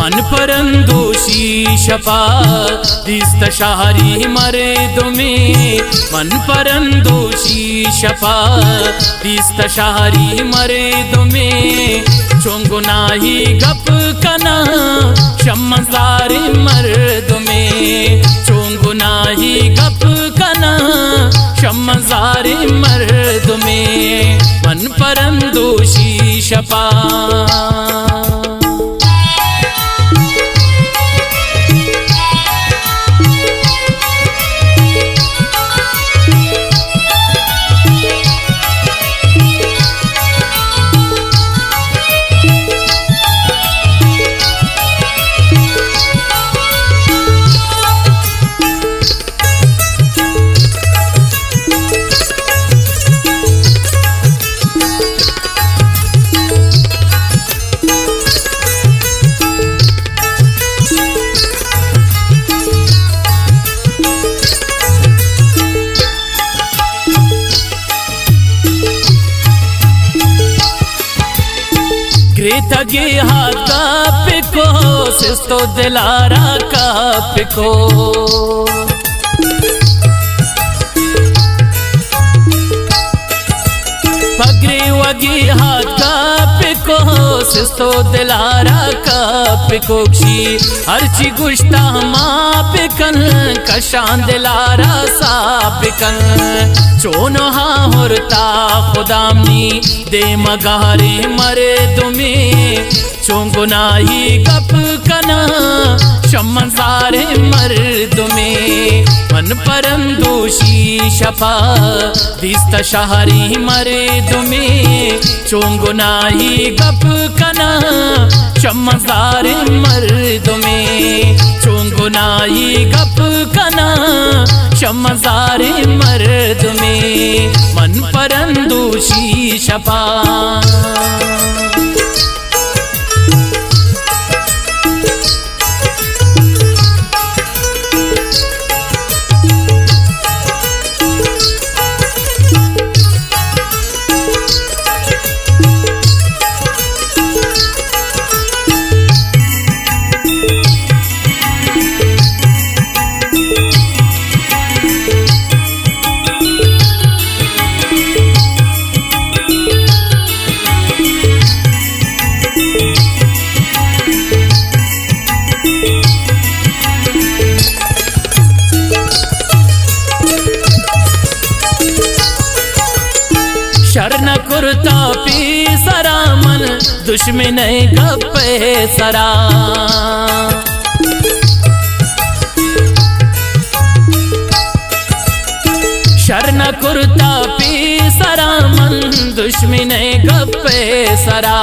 मन परंदोषी शपा दिस्त शहरी मर्दुमे मन परंदोषी शपा दिस्त शहरी मर्दुमे चोंगो नाही गप कना शम्मजारी मर्दुमे चोंगो नाही गप कना शम्मजारी मर्दुमे मन परंदोषी शपा तगे हाथ कापिको सिस्तो दिलारा कापिको पगरे वगी हाथ कापिको सिस्तो दिलारा कापिको क्षी हरची गुश्ता मापिकन कशान दिलारा सापिकन चोनो हाँ होरता खुदामनी दे मगारे मर्दुमे चोंगो नाही गप कना शम्मजारे मर्दुमे मन परंदोषी शपा दिस्त शहरी मर्दुमे चोंगो नाही गप कना शम्मजारे मर्दुमे चोंगो नाही गप कना शम्मजारे मर्दुमे मन परंदोषी शपा शरण कुर्ता पी सरा मन दुश्मन गप्पे सरा शरण कुर्ता पी सरा मन दुश्मन गप्पे सरा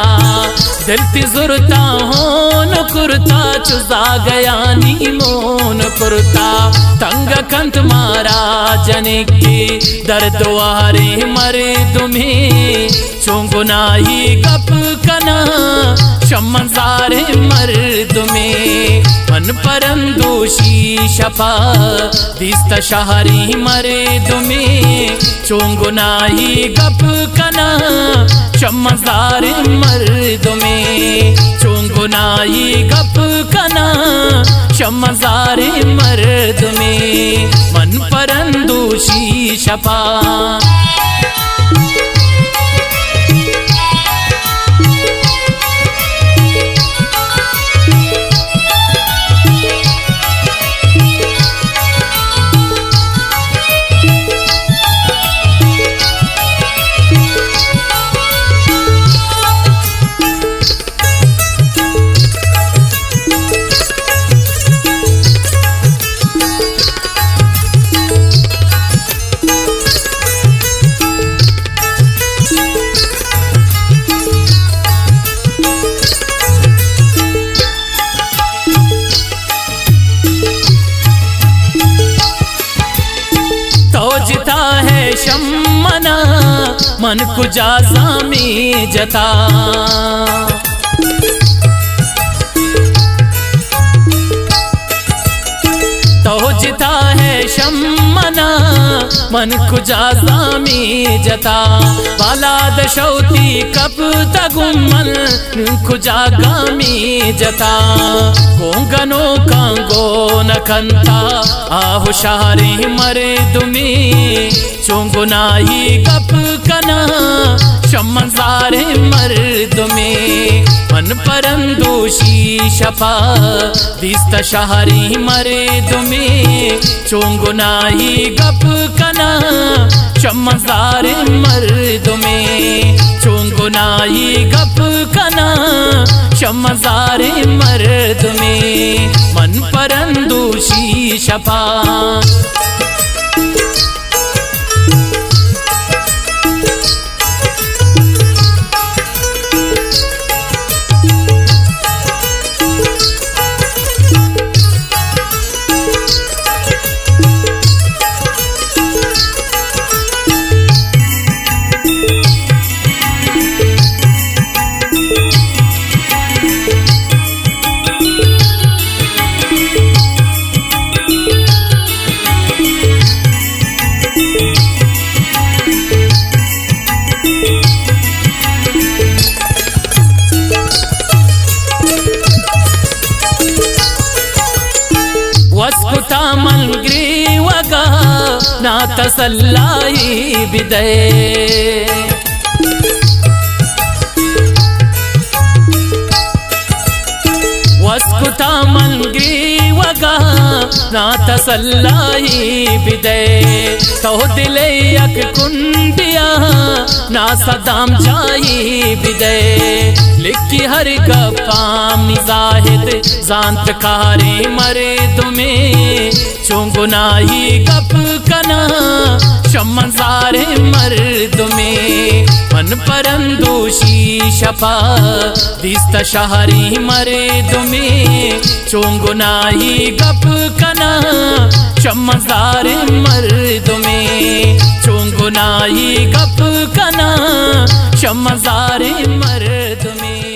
दिलती जुरता होन कुर्ता चुजा गया नी मोन कुर्ता तंग कंत मारा जने की दर्द वारे मर्दुमे चोंगो नाही गप कना शम्मजारे मर्दुमे मन परंदोषी शपा दिस्त शहरी मर्दुमे चोंगो नाही गप कना शम्मजारे मर्दुमे चोंगो नाही गप कना शम्मजारे मर्दुमे मन परंदोषी शपा शम्मना मन कुजाजा में जता तो जिता है शम्मना मन कुजा जामी जता बाला दशौती कप तगुमन कुजा गामी जता गोंगनो कांगो न कंता आहुशारी मरे दुमी चोंगुनाही गप कना शमजारे मर्द में मन परंदोशी शपा दिस्त शहरी मर्द में चोंगुनाही गप कना शमजारे मर्द में चोंगुनाही गप कना शमजारे मर्द में मन परंदोशी शपा वस्कुता मन ग्रीवगा ना तसल्लाई बिदे वस्कुता मन ग्रीवगा ना तसल्लाई बिदे तो दिले यक कुंडिया ना सदाम जाई बिदे लिखी हर गपाम निजाहिद जानत कारी मरे तुम्हें चोंगुनाही गप कना शमजारे मर्द में मन परंदोशी शपा दिस्त शहरी मरे तुम्हें चोंगुनाही गप कना शमजारे मर्द में चोंगुनाही गप कना शमजारे मर्द में।